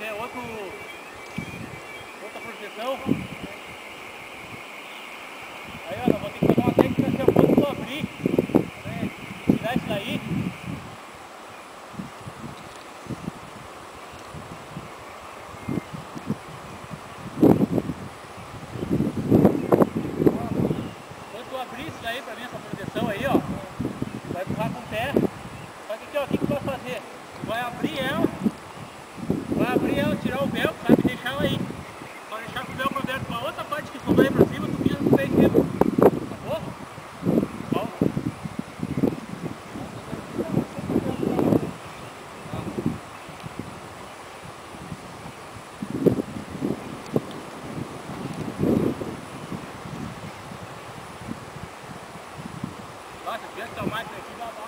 fazer outra proteção. Aí, ó, nós vamos ter que fazer uma técnica assim, quando eu abrir, né, tirar isso daí. Quando eu abrir isso daí pra mim, essa proteção aí, ó, vai empurrar com o pé. Só que aqui, ó, o que tu vai fazer? Tu vai abrir ela, tirar o velcro, sabe, e deixar ela aí. Só deixar com o velcro aberto com a outra parte que for aí pra cima, tu pisa no pé inteiro. Acabou? Bom. Nossa, dentro da máquina aqui dá